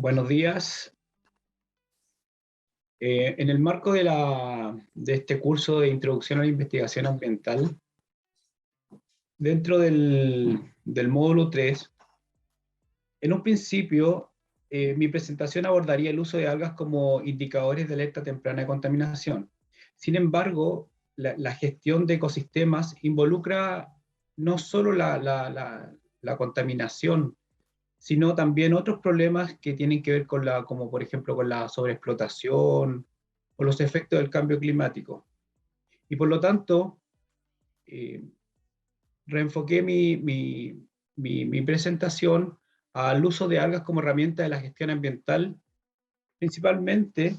Buenos días. En el marco de este curso de Introducción a la Investigación Ambiental, dentro del módulo 3, en un principio, mi presentación abordaría el uso de algas como indicadores de alerta temprana de contaminación. Sin embargo, la gestión de ecosistemas involucra no solo la contaminación, sino también otros problemas que tienen que ver como por ejemplo con la sobreexplotación o los efectos del cambio climático. Y por lo tanto, eh, reenfoqué mi presentación al uso de algas como herramienta de la gestión ambiental, principalmente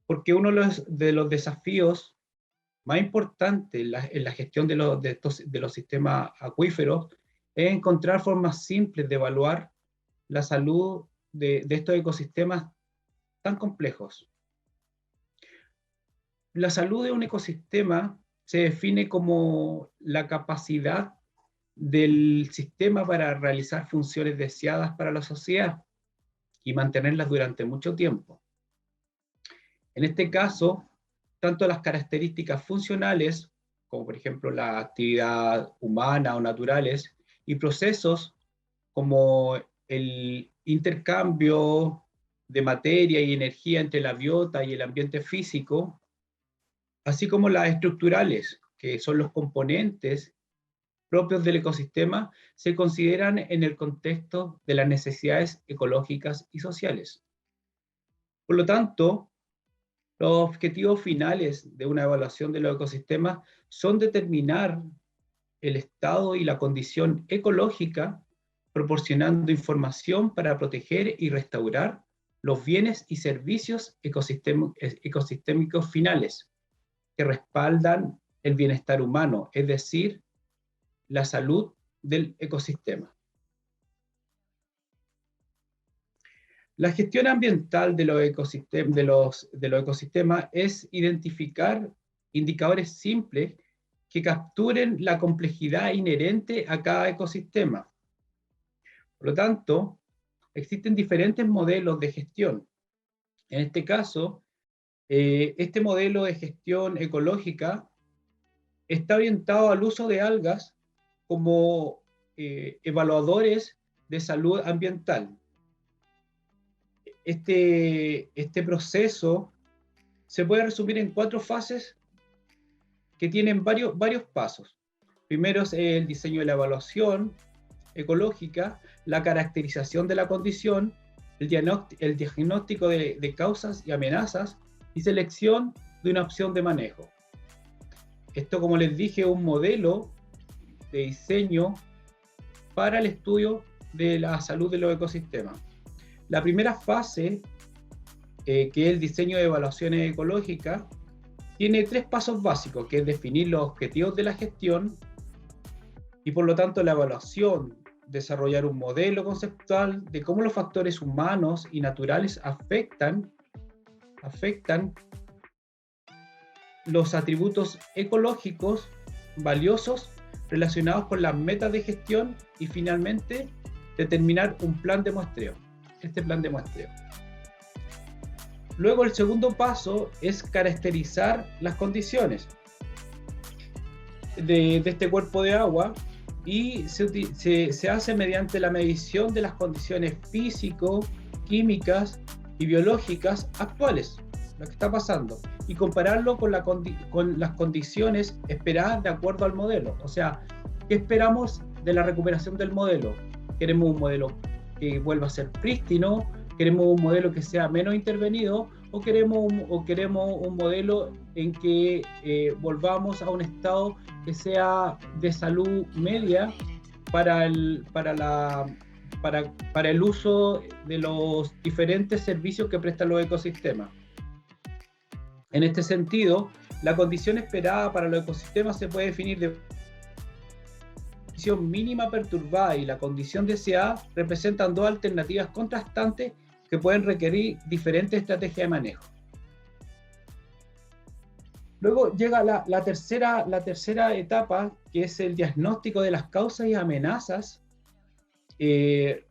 porque uno de los desafíos más importantes en la gestión de los sistemas acuíferos es encontrar formas simples de evaluar la salud de estos ecosistemas tan complejos. La salud de un ecosistema se define como la capacidad del sistema para realizar funciones deseadas para la sociedad y mantenerlas durante mucho tiempo. En este caso, tanto las características funcionales, como por ejemplo la actividad humana o naturales, y procesos como el intercambio de materia y energía entre la biota y el ambiente físico, así como las estructurales, que son los componentes propios del ecosistema, se consideran en el contexto de las necesidades ecológicas y sociales. Por lo tanto, los objetivos finales de una evaluación de los ecosistemas son determinar el estado y la condición ecológica, proporcionando información para proteger y restaurar los bienes y servicios ecosistémicos finales que respaldan el bienestar humano, es decir, la salud del ecosistema. La gestión ambiental de los ecosistemas es identificar indicadores simples que capturen la complejidad inherente a cada ecosistema. Por lo tanto, existen diferentes modelos de gestión. En este caso, este modelo de gestión ecológica está orientado al uso de algas como evaluadores de salud ambiental. Este proceso se puede resumir en 4 fases que tienen varios pasos. Primero es el diseño de la evaluación ecológica, la caracterización de la condición, el diagnóstico de causas y amenazas y selección de una opción de manejo. Esto, como les dije, es un modelo de diseño para el estudio de la salud de los ecosistemas. La primera fase, que es el diseño de evaluaciones ecológicas, tiene 3 pasos básicos, que es definir los objetivos de la gestión y por lo tanto la evaluación, desarrollar un modelo conceptual de cómo los factores humanos y naturales afectan los atributos ecológicos valiosos relacionados con las metas de gestión y finalmente determinar un plan de muestreo. Este plan de muestreo. Luego el segundo paso es caracterizar las condiciones de este cuerpo de agua y se hace mediante la medición de las condiciones físico, químicas y biológicas actuales, lo que está pasando, y compararlo con las condiciones esperadas de acuerdo al modelo. O sea, ¿qué esperamos de la recuperación del modelo? ¿Queremos un modelo que vuelva a ser prístino? ¿Queremos un modelo que sea menos intervenido? ¿O queremos un modelo en que volvamos a un estado que sea de salud media para el uso de los diferentes servicios que prestan los ecosistemas? En este sentido, la condición esperada para los ecosistemas se puede definir de condición mínima perturbada y la condición deseada representan 2 alternativas contrastantes que pueden requerir diferentes estrategias de manejo. Luego llega la tercera etapa, que es el diagnóstico de las causas y amenazas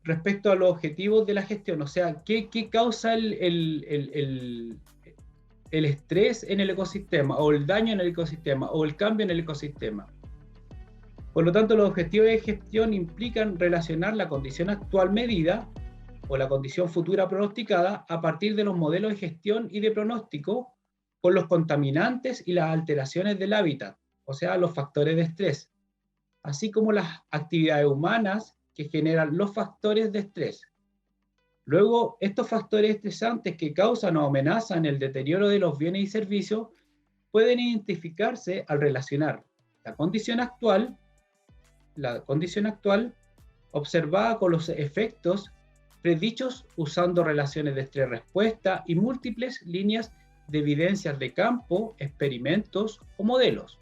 respecto a los objetivos de la gestión, o sea, ¿qué causa el estrés en el ecosistema, o el daño en el ecosistema, o el cambio en el ecosistema? Por lo tanto, los objetivos de gestión implican relacionar la condición actual medida o la condición futura pronosticada a partir de los modelos de gestión y de pronóstico con los contaminantes y las alteraciones del hábitat, o sea, los factores de estrés, así como las actividades humanas que generan los factores de estrés. Luego, estos factores estresantes que causan o amenazan el deterioro de los bienes y servicios pueden identificarse al relacionar la condición actual observada con los efectos predichos usando relaciones de estrés-respuesta y múltiples líneas de evidencias de campo, experimentos o modelos.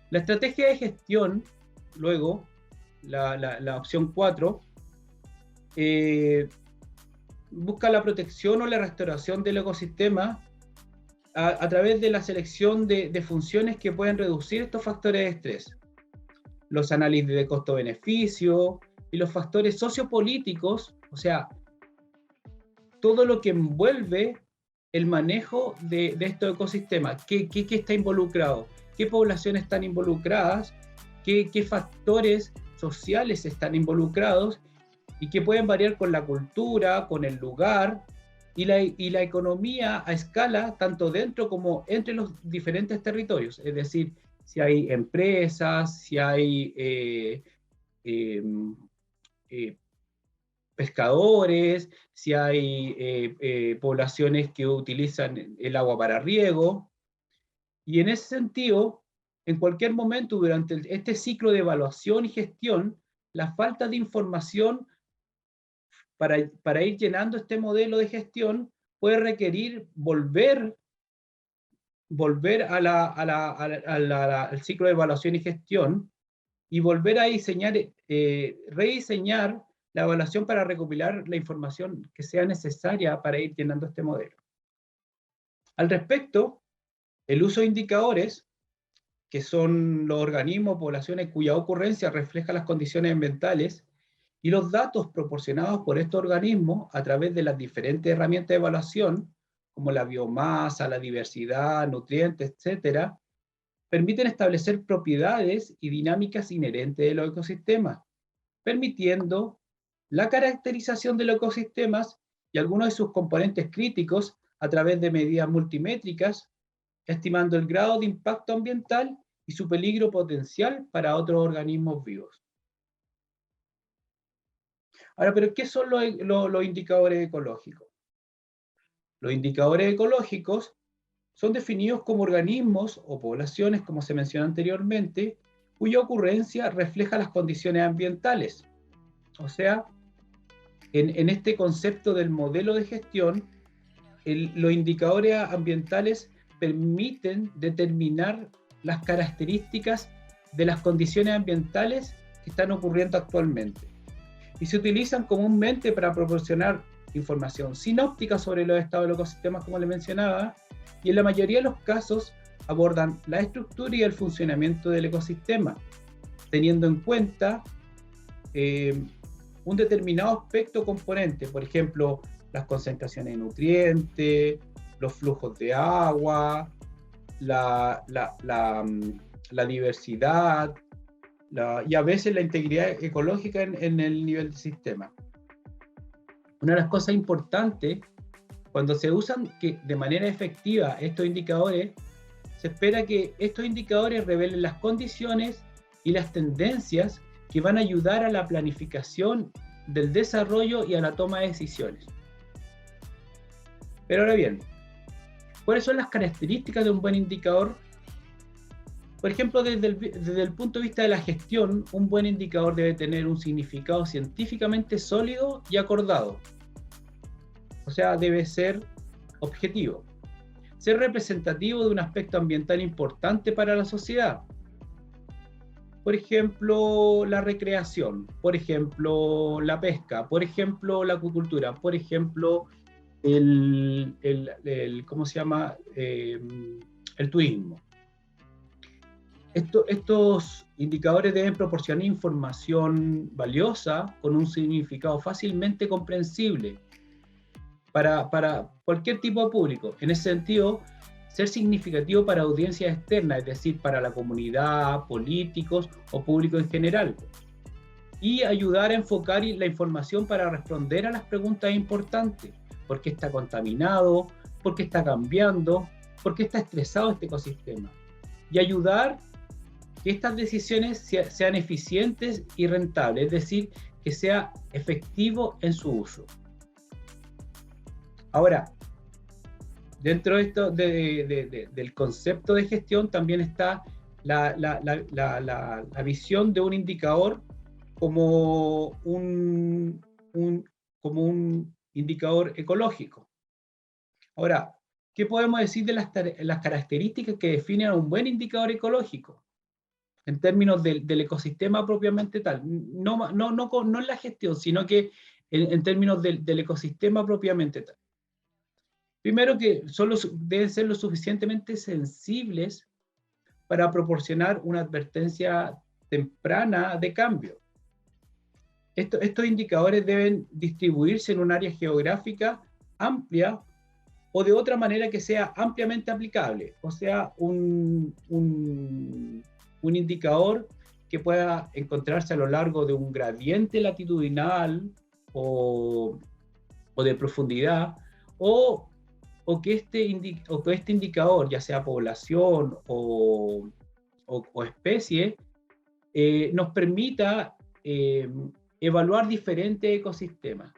La estrategia de gestión, luego, la opción 4, busca la protección o la restauración del ecosistema a través de la selección de funciones que pueden reducir estos factores de estrés. Los análisis de costo-beneficio y los factores sociopolíticos, o sea, todo lo que envuelve el manejo de estos ecosistemas, qué está involucrado, qué poblaciones están involucradas, qué factores sociales están involucrados y que pueden variar con la cultura, con el lugar y la economía a escala, tanto dentro como entre los diferentes territorios, es decir, si hay empresas, si hay pescadores, si hay poblaciones que utilizan el agua para riego. Y en ese sentido, en cualquier momento durante este ciclo de evaluación y gestión, la falta de información para ir llenando este modelo de gestión puede requerir volver al ciclo de evaluación y gestión y volver a diseñar, rediseñar la evaluación para recopilar la información que sea necesaria para ir llenando este modelo. Al respecto, el uso de indicadores, que son los organismos o poblaciones cuya ocurrencia refleja las condiciones ambientales, y los datos proporcionados por estos organismos a través de las diferentes herramientas de evaluación, como la biomasa, la diversidad, nutrientes, etcétera, permiten establecer propiedades y dinámicas inherentes de los ecosistemas, permitiendo la caracterización de los ecosistemas y algunos de sus componentes críticos a través de medidas multimétricas, estimando el grado de impacto ambiental y su peligro potencial para otros organismos vivos. Ahora, ¿pero qué son los indicadores ecológicos? Los indicadores ecológicos son definidos como organismos o poblaciones, como se mencionó anteriormente, cuya ocurrencia refleja las condiciones ambientales. O sea, en este concepto del modelo de gestión, los indicadores ambientales permiten determinar las características de las condiciones ambientales que están ocurriendo actualmente. Y se utilizan comúnmente para proporcionar información sinóptica sobre los estados de los ecosistemas, como les mencionaba, y en la mayoría de los casos abordan la estructura y el funcionamiento del ecosistema, teniendo en cuenta un determinado aspecto o componente, por ejemplo, las concentraciones de nutrientes, los flujos de agua, la diversidad, y a veces la integridad ecológica en el nivel del sistema. Una de las cosas importantes, cuando se usan de manera efectiva estos indicadores, se espera que estos indicadores revelen las condiciones y las tendencias que van a ayudar a la planificación del desarrollo y a la toma de decisiones. Pero ahora bien, ¿cuáles son las características de un buen indicador? Por ejemplo, desde el punto de vista de la gestión, un buen indicador debe tener un significado científicamente sólido y acordado. O sea, debe ser objetivo. Ser representativo de un aspecto ambiental importante para la sociedad. Por ejemplo, la recreación, por ejemplo, la pesca, por ejemplo, la acuicultura, por ejemplo, ¿cómo se llama? El turismo. Estos indicadores deben proporcionar información valiosa con un significado fácilmente comprensible para cualquier tipo de público. En ese sentido, ser significativo para audiencias externas, es decir, para la comunidad, políticos o público en general. Y ayudar a enfocar la información para responder a las preguntas importantes. ¿Por qué está contaminado? ¿Por qué está cambiando? ¿Por qué está estresado este ecosistema? Y ayudar que estas decisiones sean eficientes y rentables, es decir, que sea efectivo en su uso. Ahora, dentro de esto del concepto de gestión también está la visión de un indicador como un indicador ecológico. Ahora, ¿qué podemos decir de las características que definen a un buen indicador ecológico? En términos del ecosistema propiamente tal, no en la gestión, sino que en términos del ecosistema propiamente tal. Primero que deben ser lo suficientemente sensibles para proporcionar una advertencia temprana de cambio. Estos indicadores deben distribuirse en un área geográfica amplia o de otra manera que sea ampliamente aplicable, o sea, un indicador que pueda encontrarse a lo largo de un gradiente latitudinal o de profundidad, o que este indicador, ya sea población o especie, nos permita evaluar diferentes ecosistemas.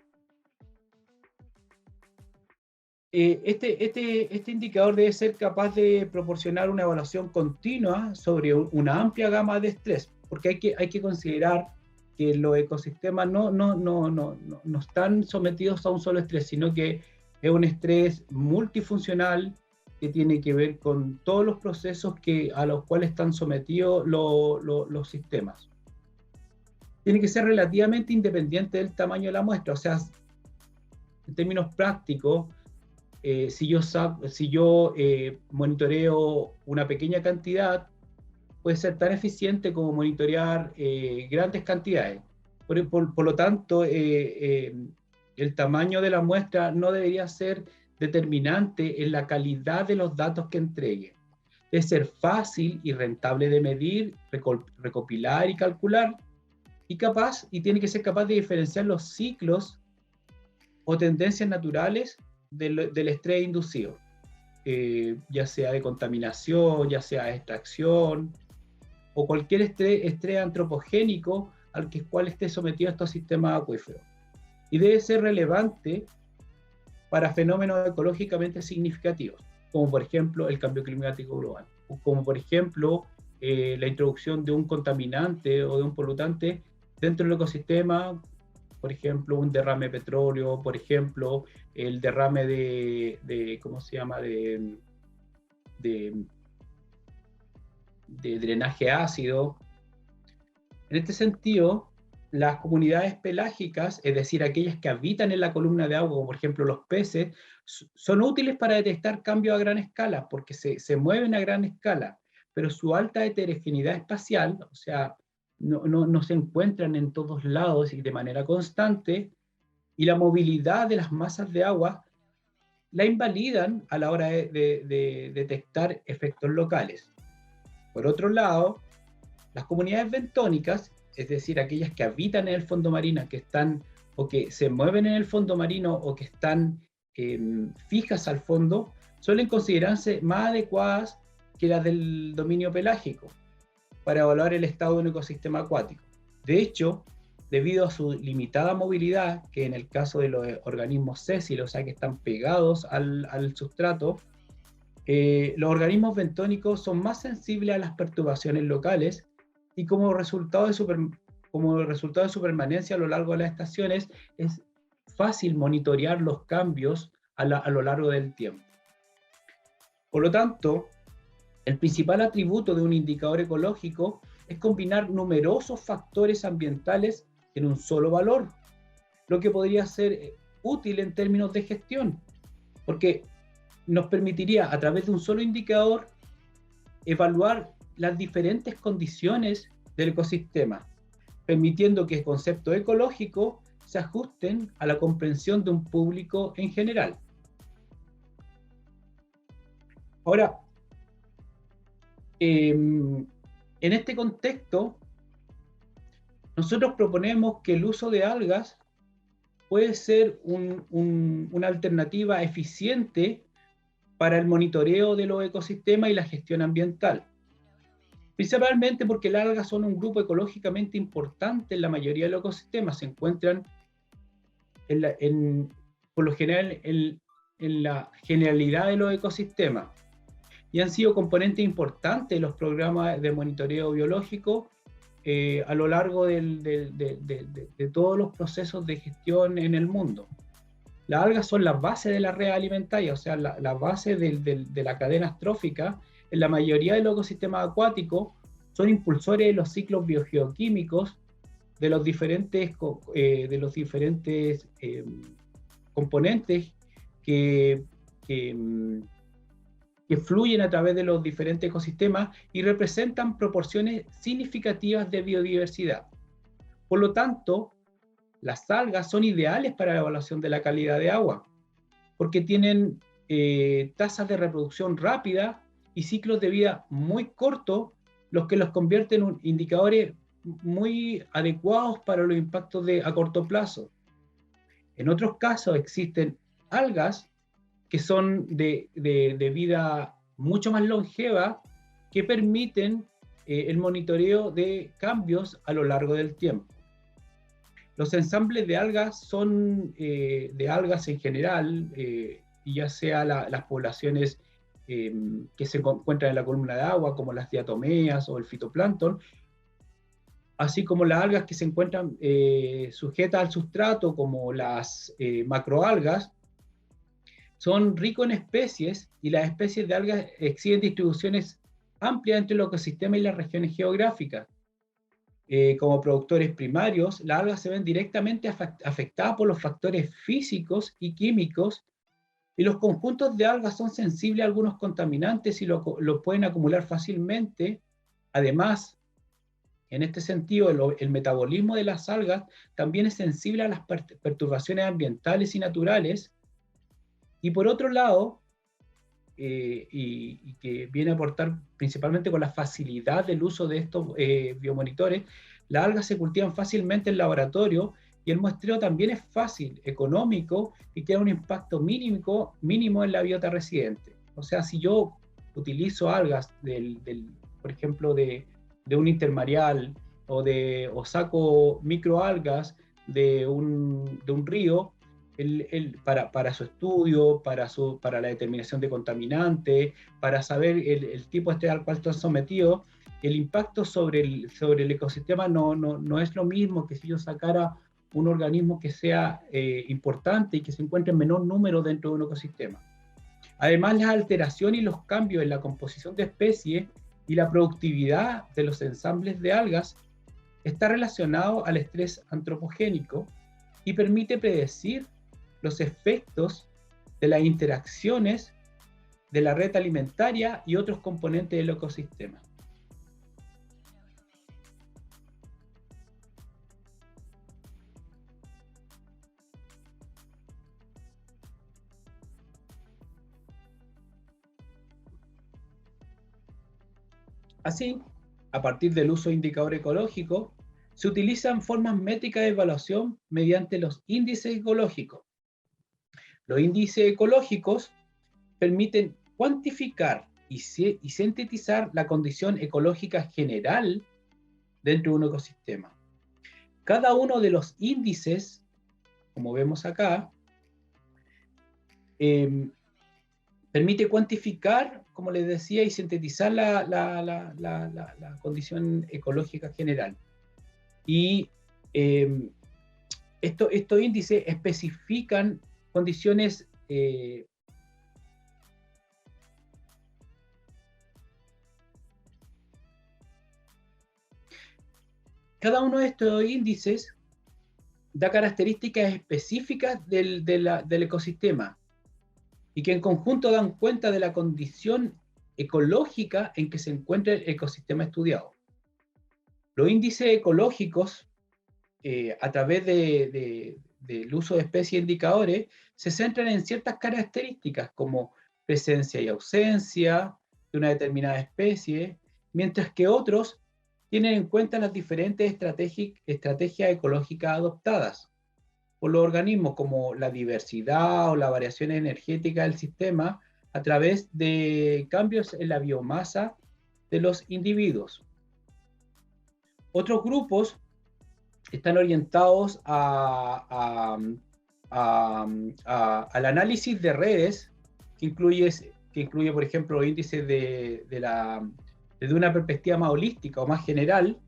Este indicador debe ser capaz de proporcionar una evaluación continua sobre una amplia gama de estrés, porque hay que considerar que los ecosistemas no están sometidos a un solo estrés, sino que es un estrés multifuncional que tiene que ver con todos los procesos a los cuales están sometidos los sistemas. Tiene que ser relativamente independiente del tamaño de la muestra, o sea, en términos prácticos, si yo monitoreo una pequeña cantidad, puede ser tan eficiente como monitorear grandes cantidades. Por lo tanto, el tamaño de la muestra no debería ser determinante en la calidad de los datos que entregue. Debe ser fácil y rentable de medir, recopilar y calcular, y tiene que ser capaz de diferenciar los ciclos o tendencias naturales del estrés inducido, ya sea de contaminación, ya sea de extracción, o cualquier estrés antropogénico al cual esté sometido estos sistemas acuíferos. Y debe ser relevante para fenómenos ecológicamente significativos, como por ejemplo el cambio climático global, o como por ejemplo la introducción de un contaminante o de un polutante dentro del ecosistema, por ejemplo un derrame de petróleo, por ejemplo el derrame ¿cómo se llama?, de drenaje ácido. En este sentido, las comunidades pelágicas, es decir, aquellas que habitan en la columna de agua, como por ejemplo los peces, son útiles para detectar cambios a gran escala, porque se mueven a gran escala, pero su alta heterogeneidad espacial, o sea, no se encuentran en todos lados y de manera constante, y la movilidad de las masas de agua la invalidan a la hora de detectar efectos locales. Por otro lado, las comunidades bentónicas, es decir, aquellas que habitan en el fondo marino, que están o que se mueven en el fondo marino o que están fijas al fondo, suelen considerarse más adecuadas que las del dominio pelágico para evaluar el estado de un ecosistema acuático. De hecho, debido a su limitada movilidad, que en el caso de los organismos sésiles, o sea, que están pegados al sustrato, los organismos bentónicos son más sensibles a las perturbaciones locales y como resultado de su permanencia a lo largo de las estaciones, es fácil monitorear los cambios a lo largo del tiempo. Por lo tanto, el principal atributo de un indicador ecológico es combinar numerosos factores ambientales en un solo valor, lo que podría ser útil en términos de gestión, porque nos permitiría a través de un solo indicador evaluar las diferentes condiciones del ecosistema, permitiendo que el concepto ecológico se ajusten a la comprensión de un público en general. Ahora, en este contexto, nosotros proponemos que el uso de algas puede ser una alternativa eficiente para el monitoreo de los ecosistemas y la gestión ambiental. Principalmente porque las algas son un grupo ecológicamente importante en la mayoría de los ecosistemas. Se encuentran por lo general en la generalidad de los ecosistemas y han sido componentes importantes de los programas de monitoreo biológico a lo largo de todos los procesos de gestión en el mundo. Las algas son la base de la red alimentaria, o sea, la base de la cadena astrófica. En la mayoría de los ecosistemas acuáticos son impulsores de los ciclos biogeoquímicos de los diferentes componentes que fluyen a través de los diferentes ecosistemas y representan proporciones significativas de biodiversidad. Por lo tanto, las algas son ideales para la evaluación de la calidad de agua, porque tienen tasas de reproducción rápida y ciclos de vida muy cortos, los que los convierten en indicadores muy adecuados para los impactos a corto plazo. En otros casos existen algas que son de vida mucho más longeva, que permiten el monitoreo de cambios a lo largo del tiempo. Los ensambles de algas son de algas en general, y ya sea las poblaciones que se encuentran en la columna de agua, como las diatomeas o el fitoplancton, así como las algas que se encuentran sujetas al sustrato, como las macroalgas, son ricos en especies, y las especies de algas exhiben distribuciones amplias entre los ecosistemas y las regiones geográficas. Como productores primarios, las algas se ven directamente afectadas por los factores físicos y químicos, y los conjuntos de algas son sensibles a algunos contaminantes y lo pueden acumular fácilmente. Además, en este sentido, el metabolismo de las algas también es sensible a las perturbaciones ambientales y naturales. Y por otro lado, y que viene a aportar principalmente con la facilidad del uso de estos biomonitores, las algas se cultivan fácilmente en laboratorio, y el muestreo también es fácil, económico, y tiene un impacto mínimo en la biota residente. O sea, si yo utilizo algas, por ejemplo, de un intermareal, o saco microalgas de un río, para su estudio, para la determinación de contaminantes, para saber el tipo al cual están sometidos, el impacto sobre el ecosistema no es lo mismo que si yo sacara un organismo que sea importante y que se encuentre en menor número dentro de un ecosistema. Además, las alteraciones y los cambios en la composición de especies y la productividad de los ensambles de algas está relacionado al estrés antropogénico y permite predecir los efectos de las interacciones de la red alimentaria y otros componentes del ecosistema. Así, a partir del uso de indicadores ecológicos, se utilizan formas métricas de evaluación mediante los índices ecológicos. Los índices ecológicos permiten cuantificar y sintetizar la condición ecológica general dentro de un ecosistema. Cada uno de los índices, como vemos acá, permite cuantificar, como les decía, y sintetizar la condición ecológica general. Y estos índices especifican condiciones cada uno de estos índices da características específicas del ecosistema, y que en conjunto dan cuenta de la condición ecológica en que se encuentra el ecosistema estudiado. Los índices ecológicos, a través del uso de especies e indicadores, se centran en ciertas características como presencia y ausencia de una determinada especie, mientras que otros tienen en cuenta las diferentes estrategias ecológicas adoptadas por los organismos, como la diversidad o la variación energética del sistema a través de cambios en la biomasa de los individuos. Otros grupos están orientados al análisis de redes, que incluye, por ejemplo, índices desde una perspectiva más holística o más general.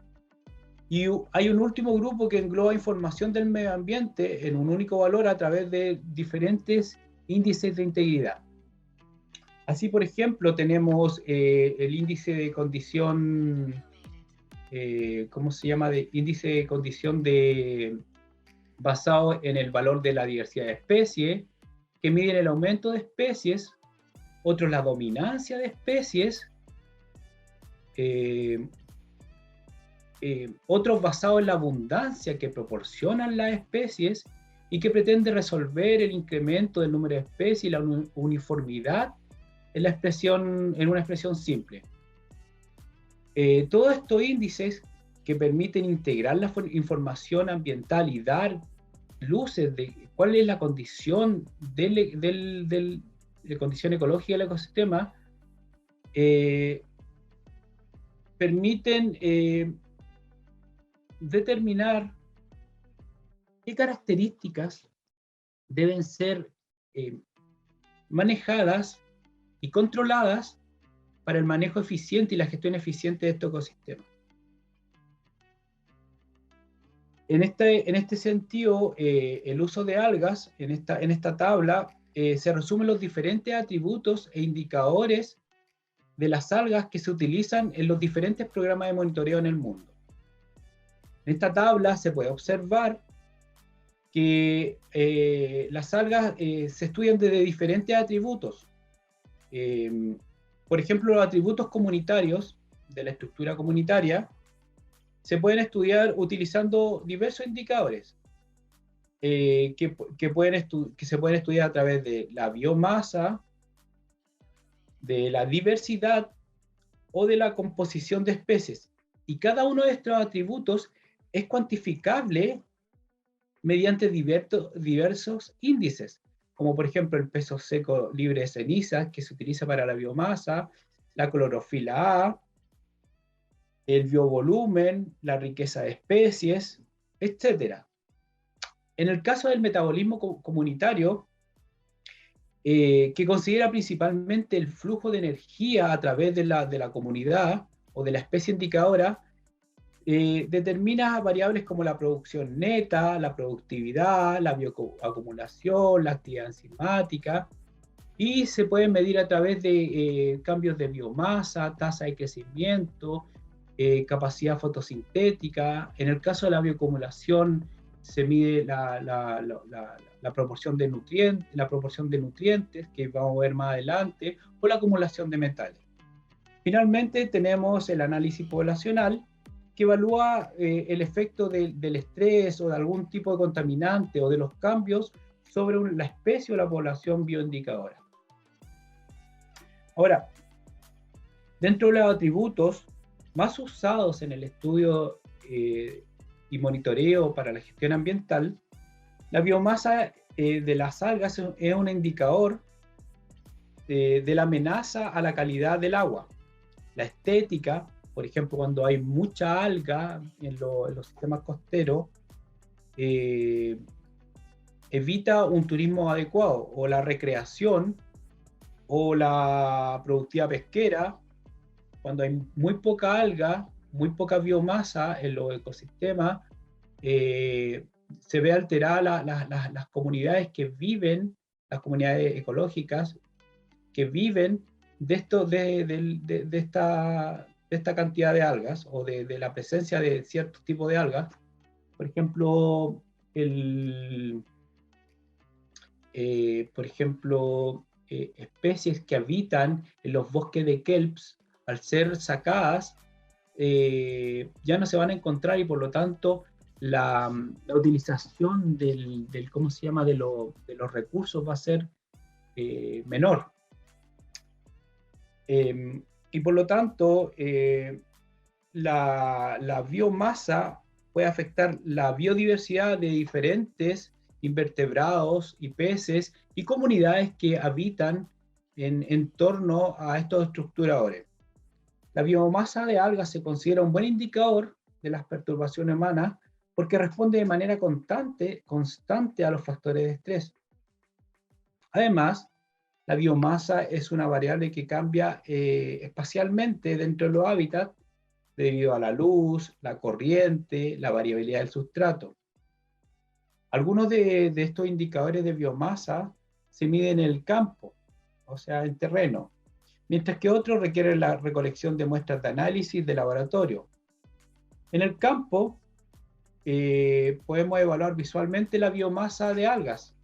Y hay un último grupo que engloba información del medio ambiente en un único valor a través de diferentes índices de integridad. Así, por ejemplo, tenemos el índice de condición, ¿cómo se llama? Índice de condición basado en el valor de la diversidad de especies, que miden el aumento de especies, otros la dominancia de especies, otros basados en la abundancia que proporcionan las especies y que pretende resolver el incremento del número de especies y la uniformidad en una expresión simple. Todos estos índices que permiten integrar la información ambiental y dar luces de cuál es la condición de condición ecológica del ecosistema, permiten determinar qué características deben ser manejadas y controladas para el manejo eficiente y la gestión eficiente de estos ecosistemas. En este sentido, el uso de algas, en esta tabla, se resumen los diferentes atributos e indicadores de las algas que se utilizan en los diferentes programas de monitoreo en el mundo. En esta tabla se puede observar que las algas se estudian desde diferentes atributos. Por ejemplo, los atributos comunitarios de la estructura comunitaria se pueden estudiar utilizando diversos indicadores que se pueden estudiar a través de la biomasa, de la diversidad o de la composición de especies. Y cada uno de estos atributos es cuantificable mediante diversos índices, como por ejemplo el peso seco libre de cenizas, que se utiliza para la biomasa, la clorofila A, el biovolumen, la riqueza de especies, etc. En el caso del metabolismo comunitario, que considera principalmente el flujo de energía a través de la comunidad o de la especie indicadora, determina variables como la producción neta, la productividad, la bioacumulación, la actividad enzimática, y se pueden medir a través de cambios de biomasa, tasa de crecimiento, capacidad fotosintética. En el caso de la bioacumulación se mide la proporción de nutrientes, que vamos a ver más adelante, o la acumulación de metales. Finalmente tenemos el análisis poblacional, que evalúa el efecto del estrés o de algún tipo de contaminante o de los cambios sobre la especie o la población bioindicadora. Ahora, dentro de los atributos más usados en el estudio y monitoreo para la gestión ambiental, la biomasa de las algas es un indicador de la amenaza a la calidad del agua. La estética, por ejemplo, cuando hay mucha alga en los sistemas costeros, evita un turismo adecuado, o la recreación, o la productividad pesquera. Cuando hay muy poca alga, muy poca biomasa en los ecosistemas, se ve alterada las comunidades que viven, las comunidades ecológicas, que viven de esta cantidad de algas, o de la presencia de cierto tipo de algas. Por ejemplo, especies que habitan en los bosques de kelps, al ser sacadas, ya no se van a encontrar, y por lo tanto la utilización ¿cómo se llama?, de los recursos va a ser menor. Y por lo tanto, la biomasa puede afectar la biodiversidad de diferentes invertebrados y peces y comunidades que habitan en torno a estos estructuradores. La biomasa de algas se considera un buen indicador de las perturbaciones humanas porque responde de manera constante a los factores de estrés. Además, la biomasa es una variable que cambia espacialmente dentro de los hábitats debido a la luz, la corriente, la variabilidad del sustrato. Algunos de estos indicadores de biomasa se miden en el campo, o sea, en terreno, mientras que otros requieren la recolección de muestras de análisis de laboratorio. En el campo, podemos evaluar visualmente la biomasa de algas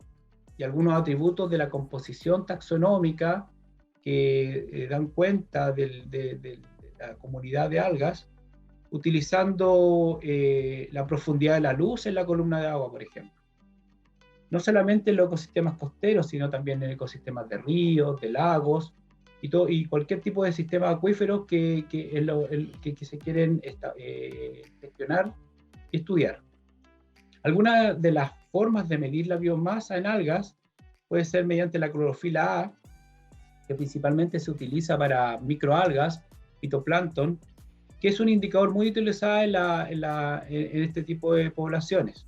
y algunos atributos de la composición taxonómica que dan cuenta de la comunidad de algas, utilizando la profundidad de la luz en la columna de agua, por ejemplo. No solamente en los ecosistemas costeros, sino también en ecosistemas de ríos, de lagos, y cualquier tipo de sistema acuífero que se quieren gestionar y estudiar. Algunas de las formas de medir la biomasa en algas puede ser mediante la clorofila A, que principalmente se utiliza para microalgas, fitoplancton, que es un indicador muy utilizado en este tipo de poblaciones.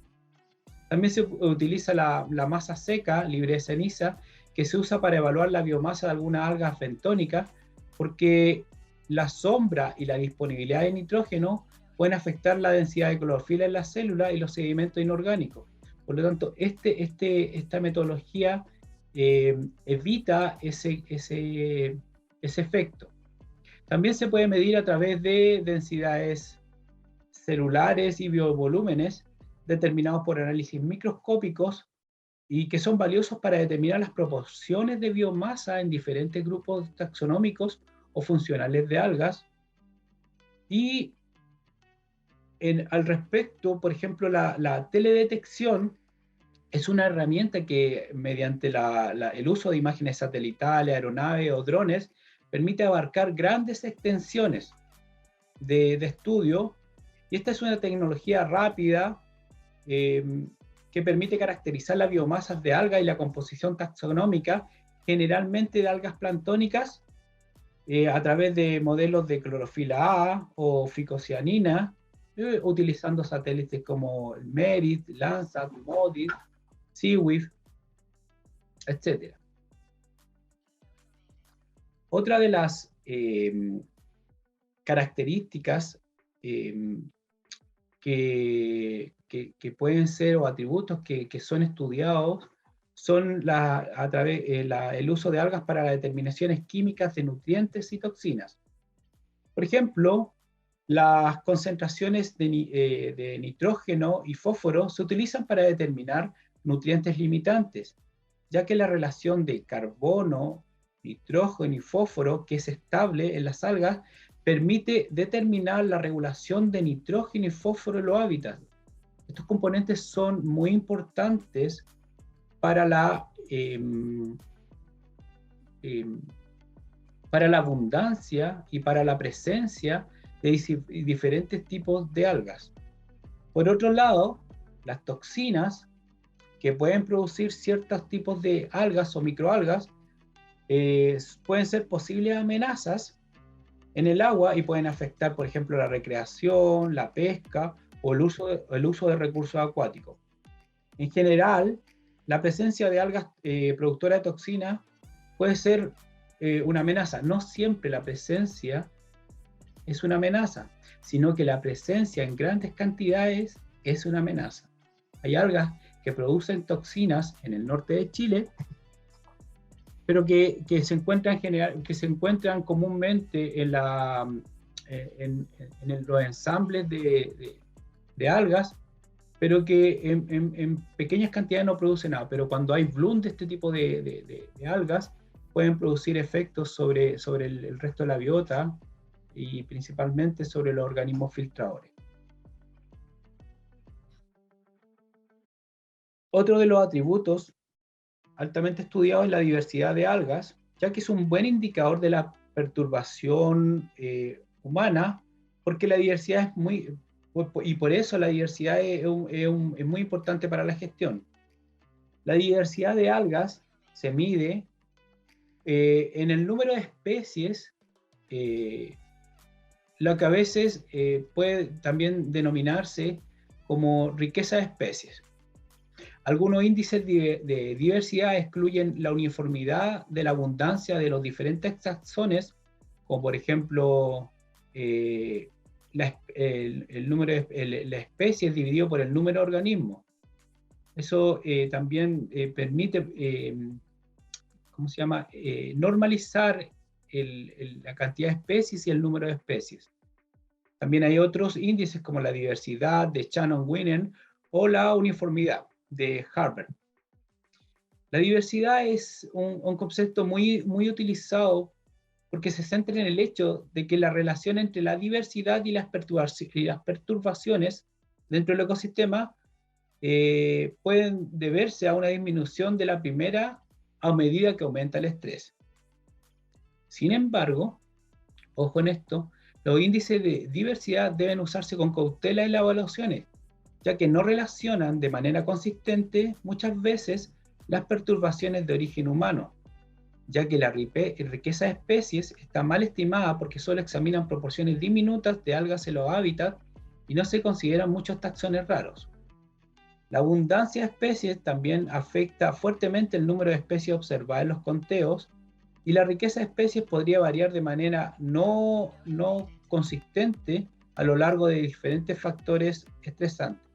También se utiliza la masa seca, libre de ceniza, que se usa para evaluar la biomasa de algunas algas bentónicas, porque la sombra y la disponibilidad de nitrógeno pueden afectar la densidad de clorofila en las células y los sedimentos inorgánicos. Por lo tanto, esta metodología evita ese efecto. También se puede medir a través de densidades celulares y biovolúmenes determinados por análisis microscópicos y que son valiosos para determinar las proporciones de biomasa en diferentes grupos taxonómicos o funcionales de algas. Y al respecto, por ejemplo, la teledetección es una herramienta que, mediante el uso de imágenes satelitales, aeronaves o drones, permite abarcar grandes extensiones de estudio, y esta es una tecnología rápida que permite caracterizar las biomasas de algas y la composición taxonómica, generalmente de algas planctónicas, a través de modelos de clorofila A o ficocianina, utilizando satélites como el MERIT, Landsat, MODIS, SeaWiF, etc. Otra de las características que pueden ser, o atributos que son estudiados, son el uso de algas para las determinaciones químicas de nutrientes y toxinas. Por ejemplo, las concentraciones de nitrógeno y fósforo se utilizan para determinar nutrientes limitantes, ya que la relación de carbono, nitrógeno y fósforo, que es estable en las algas, permite determinar la regulación de nitrógeno y fósforo en los hábitats. Estos componentes son muy importantes para la abundancia y para la presencia de diferentes tipos de algas. Por otro lado, las toxinas que pueden producir ciertos tipos de algas o microalgas pueden ser posibles amenazas en el agua y pueden afectar, por ejemplo, la recreación, la pesca o el uso de recursos acuáticos. En general, la presencia de algas productoras de toxinas puede ser una amenaza. No siempre la presencia es una amenaza, sino que la presencia en grandes cantidades es una amenaza. Hay algas que producen toxinas en el norte de Chile, pero que se encuentran comúnmente en los ensambles de algas, pero que en pequeñas cantidades no producen nada. Pero cuando hay bloom de este tipo de algas, pueden producir efectos sobre el resto de la biota y principalmente sobre los organismos filtradores. Otro de los atributos altamente estudiados es la diversidad de algas, ya que es un buen indicador de la perturbación humana, porque la diversidad es muy, y por eso la diversidad es muy importante para la gestión. La diversidad de algas se mide en el número de especies, lo que a veces puede también denominarse como riqueza de especies. Algunos índices de diversidad excluyen la uniformidad de la abundancia de los diferentes taxones, como por ejemplo el número de la especie dividido por el número de organismos. Eso también permite, ¿cómo se llama?, normalizar la cantidad de especies y el número de especies. También hay otros índices como la diversidad de Shannon-Winen o la uniformidad de Harvard. La diversidad es un concepto muy utilizado porque se centra en el hecho de que la relación entre la diversidad y las perturbaciones dentro del ecosistema pueden deberse a una disminución de la primera a medida que aumenta el estrés. Sin embargo, ojo en esto, los índices de diversidad deben usarse con cautela en las evaluaciones, ya que no relacionan de manera consistente muchas veces las perturbaciones de origen humano, ya que la riqueza de especies está mal estimada porque solo examinan proporciones diminutas de algas en los hábitats y no se consideran muchos taxones raros. La abundancia de especies también afecta fuertemente el número de especies observadas en los conteos, y la riqueza de especies podría variar de manera no consistente a lo largo de diferentes factores estresantes.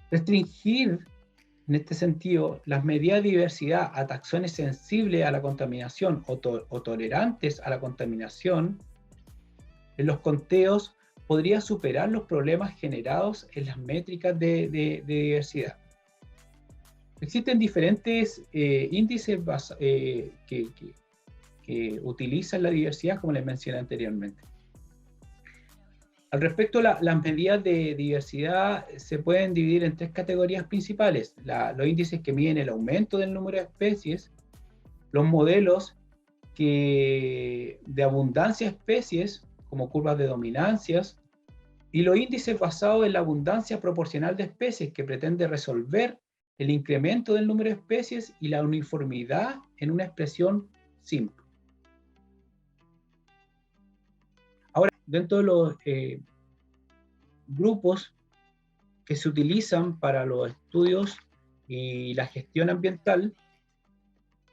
Restringir, en este sentido, las medidas de diversidad a taxones sensibles a la contaminación o tolerantes a la contaminación en los conteos podría superar los problemas generados en las métricas de diversidad. Existen diferentes índices que utilizan la diversidad, como les mencioné anteriormente. Al respecto, las medidas de diversidad se pueden dividir en tres categorías principales: los índices que miden el aumento del número de especies, los modelos de abundancia de especies, como curvas de dominancias, y los índices basados en la abundancia proporcional de especies, que pretende resolver el incremento del número de especies y la uniformidad en una expresión simple. Ahora, dentro de los grupos que se utilizan para los estudios y la gestión ambiental,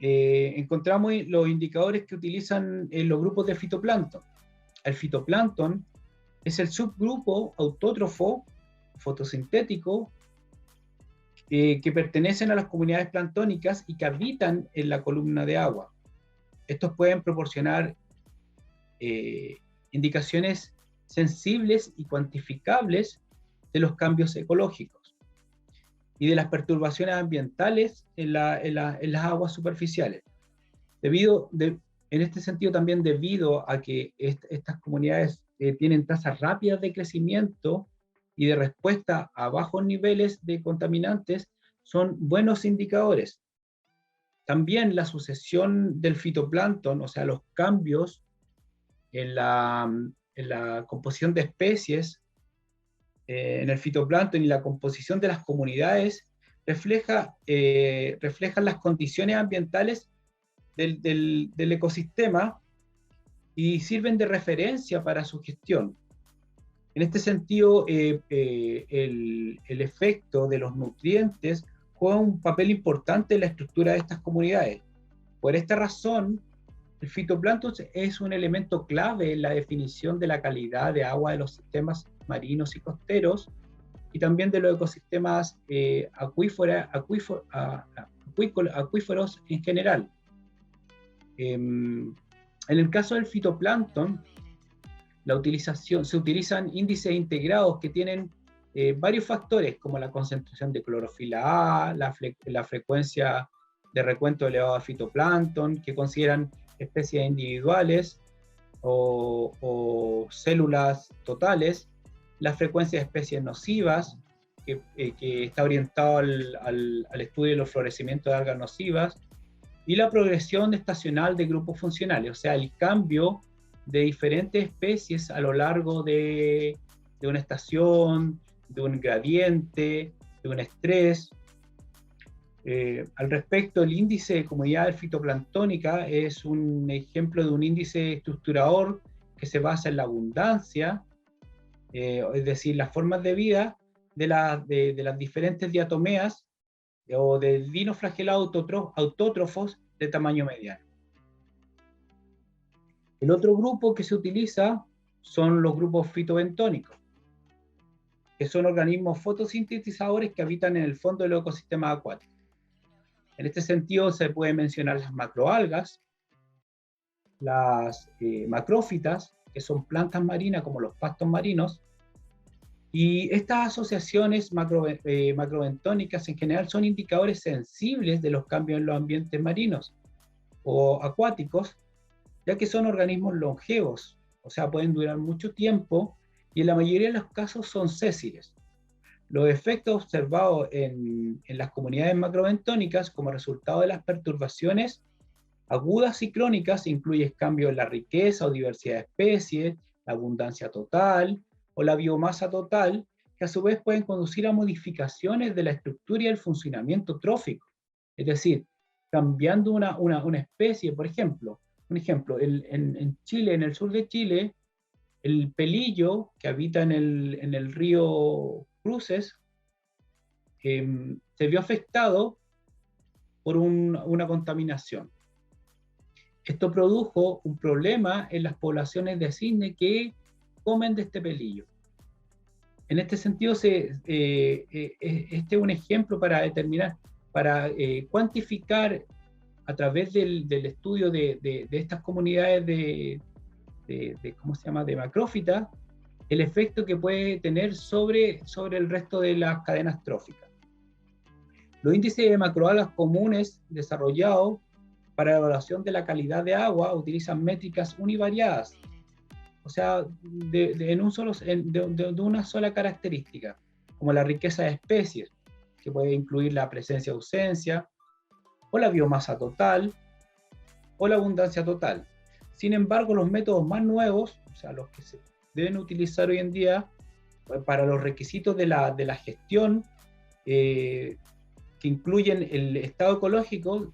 encontramos los indicadores que utilizan los grupos de fitoplancton. El fitoplancton es el subgrupo autótrofo fotosintético que pertenecen a las comunidades planctónicas y que habitan en la columna de agua. Estos pueden proporcionar indicaciones sensibles y cuantificables de los cambios ecológicos y de las perturbaciones ambientales en las aguas superficiales. En este sentido también, debido a que estas comunidades tienen tasas rápidas de crecimiento y de respuesta a bajos niveles de contaminantes, son buenos indicadores. También la sucesión del fitoplancton, o sea, los cambios en la composición de especies en el fitoplancton y la composición de las comunidades, reflejan las condiciones ambientales del ecosistema y sirven de referencia para su gestión. En este sentido, el efecto de los nutrientes juega un papel importante en la estructura de estas comunidades. Por esta razón, el fitoplancton es un elemento clave en la definición de la calidad de agua de los sistemas marinos y costeros, y también de los ecosistemas acuíferos en general. En el caso del fitoplancton, se utilizan índices integrados que tienen varios factores, como la concentración de clorofila A, la frecuencia de recuento elevado de fitoplancton, que consideran especies individuales o células totales, la frecuencia de especies nocivas, que está orientado al estudio de los florecimientos de algas nocivas, y la progresión estacional de grupos funcionales, o sea, el cambio de diferentes especies a lo largo de una estación, de un gradiente, de un estrés. Al respecto, el índice de comunidad fitoplanctónica es un ejemplo de un índice estructurador que se basa en la abundancia, es decir, las formas de vida de las diferentes diatomeas o de dinoflagelados autótrofos de tamaño mediano. El otro grupo que se utiliza son los grupos fitobentónicos, que son organismos fotosintetizadores que habitan en el fondo del ecosistema acuático. En este sentido se puede mencionar las macroalgas, las macrófitas, que son plantas marinas como los pastos marinos, y estas asociaciones macrobentónicas en general son indicadores sensibles de los cambios en los ambientes marinos o acuáticos, ya que son organismos longevos, o sea, pueden durar mucho tiempo y en la mayoría de los casos son sésiles. Los efectos observados en las comunidades macrobentónicas como resultado de las perturbaciones agudas y crónicas incluyen cambios en la riqueza o diversidad de especies, la abundancia total o la biomasa total, que a su vez pueden conducir a modificaciones de la estructura y el funcionamiento trófico. Es decir, cambiando una especie, por ejemplo, en Chile, en el sur de Chile, el pelillo que habita en el río Cruces se vio afectado por una contaminación. Esto produjo un problema en las poblaciones de cisne que comen de este pelillo. En este sentido, este es un ejemplo para determinar, para cuantificar a través del estudio de estas comunidades ¿cómo se llama?, de macrófitas, el efecto que puede tener sobre el resto de las cadenas tróficas. Los índices de macroalgas comunes desarrollados para la evaluación de la calidad de agua utilizan métricas univariadas, o sea, de una sola característica, como la riqueza de especies, que puede incluir la presencia o ausencia, o la biomasa total, o la abundancia total. Sin embargo, los métodos más nuevos, o sea, los que se deben utilizar hoy en día para los requisitos de la gestión, que incluyen el estado ecológico,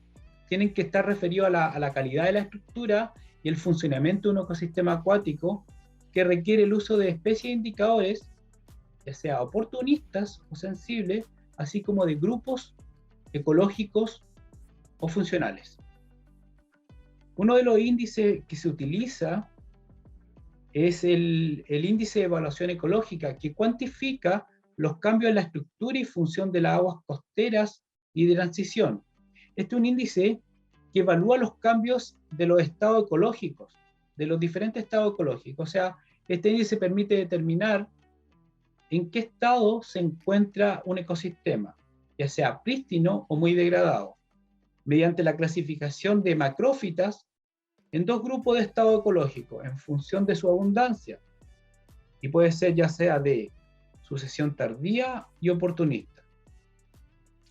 tienen que estar referidos a la calidad de la estructura y el funcionamiento de un ecosistema acuático que requiere el uso de especies e indicadores, ya sea oportunistas o sensibles, así como de grupos ecológicos o funcionales. Uno de los índices que se utiliza es el índice de evaluación ecológica, que cuantifica los cambios en la estructura y función de las aguas costeras y de transición. Este es un índice que evalúa los cambios de los estados ecológicos, de los diferentes estados ecológicos. O sea, este índice permite determinar en qué estado se encuentra un ecosistema, ya sea prístino o muy degradado, mediante la clasificación de macrófitas en dos grupos de estado ecológico en función de su abundancia, y puede ser ya sea de sucesión tardía y oportunista.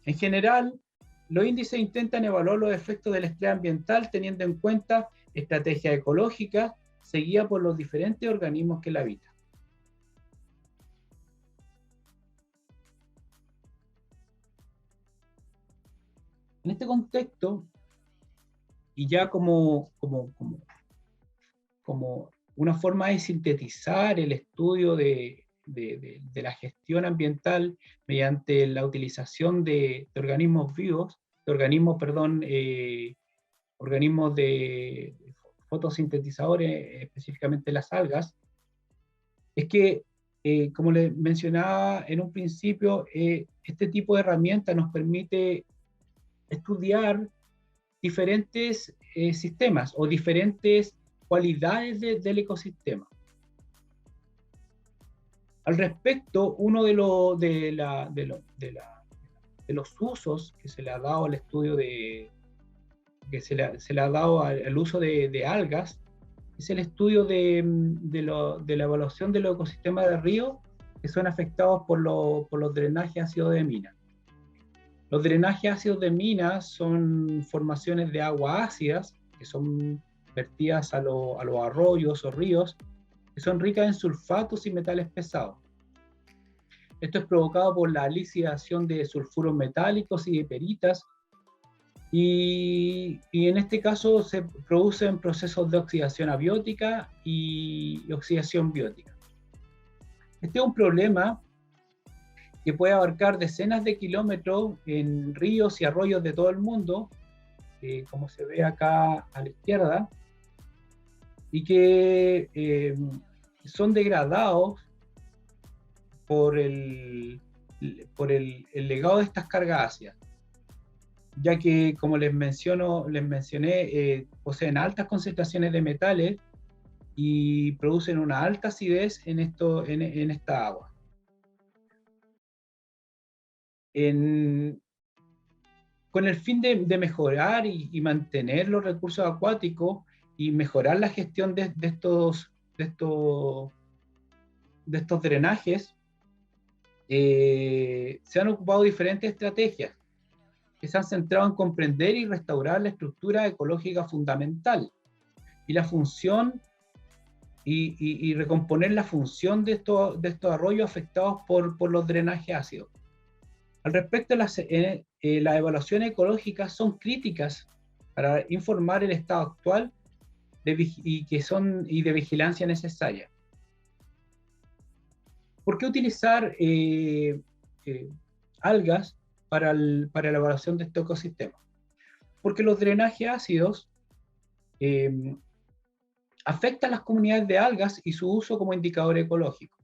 En general, los índices intentan evaluar los efectos del estrés ambiental teniendo en cuenta estrategias ecológicas seguidas por los diferentes organismos que la habitan. En este contexto, y ya como una forma de sintetizar el estudio de la gestión ambiental mediante la utilización de organismos vivos, organismos de fotosintetizadores, específicamente las algas, es que, como les mencionaba en un principio, este tipo de herramienta nos permite estudiar diferentes sistemas o diferentes cualidades del ecosistema. Al respecto, uno de los usos que se le ha dado al estudio de que se le ha dado al uso de algas, es el estudio de la evaluación de los ecosistemas de río que son afectados por los drenajes ácidos de mina. Los drenajes ácidos de mina son formaciones de agua ácidas que son vertidas a los arroyos o ríos, que son ricas en sulfatos y metales pesados. Esto es provocado por la lixiviación de sulfuros metálicos y de peritas, y en este caso se producen procesos de oxidación abiótica y oxidación biótica. Este es un problema que puede abarcar decenas de kilómetros en ríos y arroyos de todo el mundo, como se ve acá a la izquierda, y que son degradados por el legado de estas cargas ácidas, ya que, como les mencioné, poseen altas concentraciones de metales y producen una alta acidez en esta agua. Con el fin de mejorar y mantener los recursos acuáticos y mejorar la gestión de estos drenajes, se han ocupado diferentes estrategias que se han centrado en comprender y restaurar la estructura ecológica fundamental y la función y recomponer la función de estos arroyos afectados por los drenajes ácidos. Al respecto, las evaluaciones ecológicas son críticas para informar el estado actual de vigilancia necesaria. ¿Por qué utilizar algas para la evaluación de este ecosistema? Porque los drenajes ácidos afectan las comunidades de algas y su uso como indicador ecológico.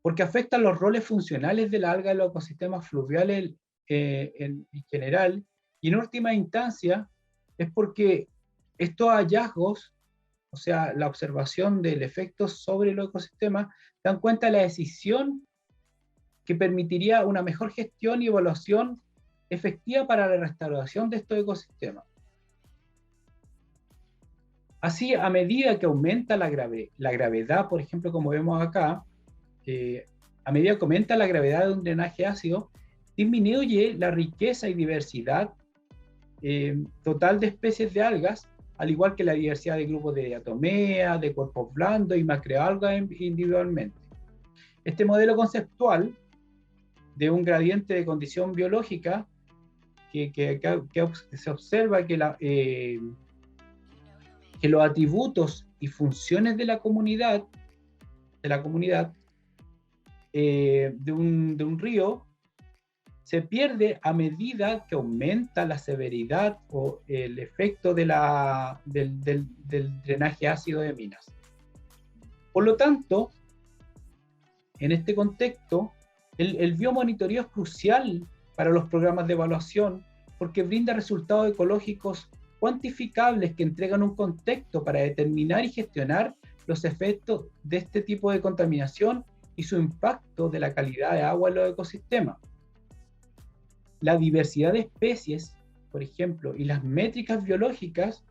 Porque afectan los roles funcionales de la alga en los ecosistemas fluviales en general, y en última instancia es porque estos hallazgos, o sea, la observación del efecto sobre los ecosistemas, dan cuenta de la decisión que permitiría una mejor gestión y evaluación efectiva para la restauración de estos ecosistemas. Así, a medida que aumenta la gravedad, por ejemplo, como vemos acá, a medida que aumenta la gravedad de un drenaje ácido, disminuye la riqueza y diversidad total de especies de algas, al igual que la diversidad de grupos de diatomea, de cuerpos blandos y macroalgas individualmente. Este modelo conceptual de un gradiente de condición biológica que se observa que los atributos y funciones de la comunidad de un río se pierde a medida que aumenta la severidad o el efecto del drenaje ácido de minas. Por lo tanto, en este contexto, el biomonitoreo es crucial para los programas de evaluación porque brinda resultados ecológicos cuantificables que entregan un contexto para determinar y gestionar los efectos de este tipo de contaminación y su impacto de la calidad de agua en los ecosistemas. La diversidad de especies, por ejemplo, y las métricas biológicas,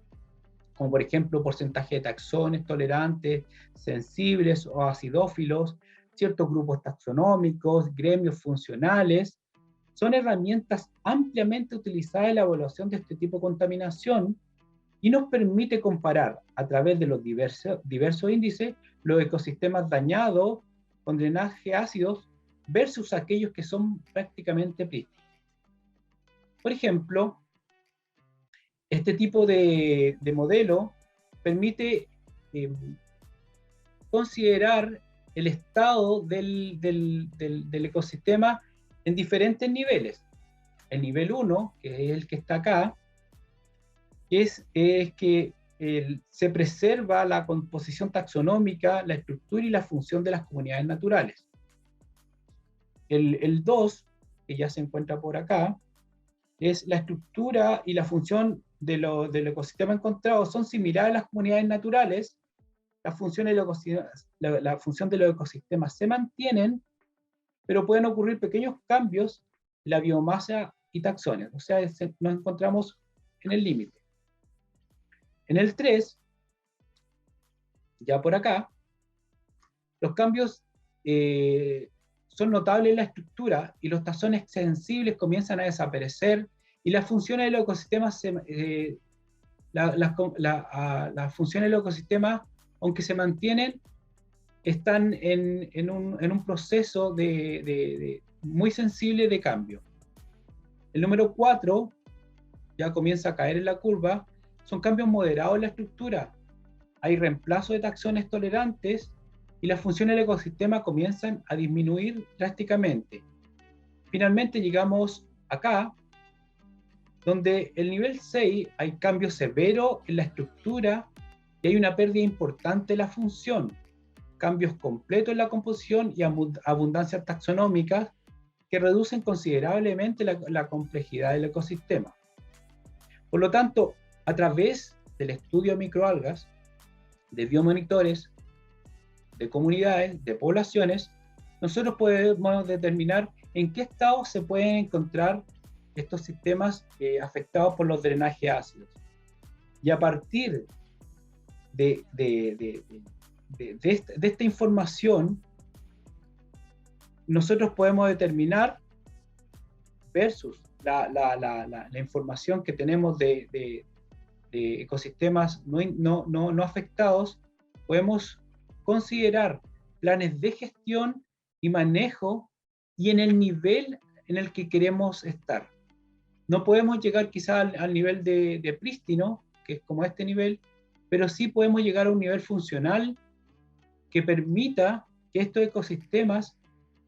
como por ejemplo porcentaje de taxones tolerantes, sensibles o acidófilos, ciertos grupos taxonómicos, gremios funcionales, son herramientas ampliamente utilizadas en la evaluación de este tipo de contaminación y nos permite comparar a través de los diversos índices los ecosistemas dañados con drenaje ácidos versus aquellos que son prácticamente prístinos. Por ejemplo, este tipo de modelo permite considerar el estado del ecosistema en diferentes niveles. El nivel 1, que es el que está acá, es que se preserva la composición taxonómica, la estructura y la función de las comunidades naturales. El 2, que ya se encuentra por acá, es la estructura y la función del ecosistema encontrado son similares a las comunidades naturales, la función de los ecosistemas se mantienen, pero pueden ocurrir pequeños cambios en la biomasa y taxones. O sea, nos encontramos en el límite. En el 3, ya por acá, los cambios son notables en la estructura y los taxones sensibles comienzan a desaparecer y las funciones del ecosistema, las funciones del ecosistema, aunque se mantienen, están en un proceso muy sensible de cambio. El número 4 ya comienza a caer en la curva, son cambios moderados en la estructura. Hay reemplazo de taxones tolerantes y las funciones del ecosistema comienzan a disminuir drásticamente. Finalmente llegamos acá, donde el nivel 6 hay cambios severos en la estructura y hay una pérdida importante de la función, cambios completos en la composición y abundancias taxonómicas que reducen considerablemente la complejidad del ecosistema. Por lo tanto, a través del estudio de microalgas, de biomonitores, de comunidades, de poblaciones, nosotros podemos determinar en qué estado se pueden encontrar estos sistemas afectados por los drenajes ácidos. Y a partir de esta información, nosotros podemos determinar, versus la información que tenemos de ecosistemas no afectados, podemos considerar planes de gestión y manejo y en el nivel en el que queremos estar. No podemos llegar quizá al nivel de prístino, que es como este nivel, pero sí podemos llegar a un nivel funcional que permita que estos ecosistemas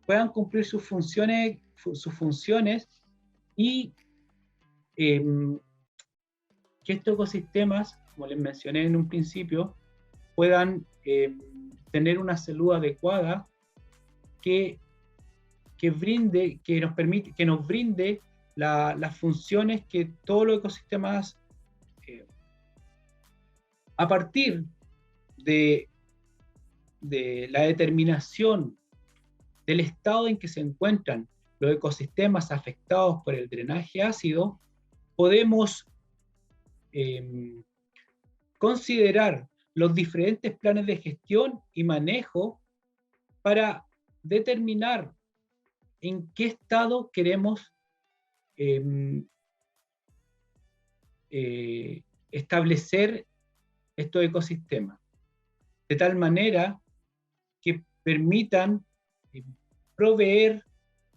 puedan cumplir sus funciones y que estos ecosistemas, como les mencioné en un principio, puedan tener una salud adecuada que nos brinde las funciones que todos los ecosistemas, a partir de la determinación del estado en que se encuentran los ecosistemas afectados por el drenaje ácido, podemos considerar los diferentes planes de gestión y manejo para determinar en qué estado queremos establecer estos ecosistemas, de tal manera que permitan proveer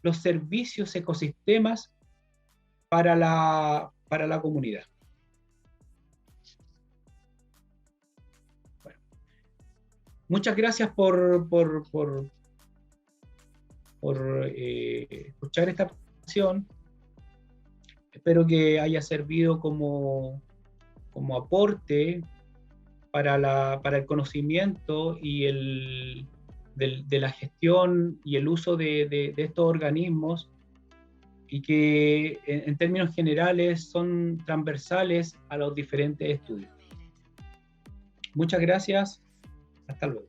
los servicios ecosistemas para la comunidad. Bueno, muchas gracias por escuchar esta presentación. Espero que haya servido como aporte para el conocimiento y de la gestión y el uso de estos organismos, y que en términos generales son transversales a los diferentes estudios. Muchas gracias. Hasta luego.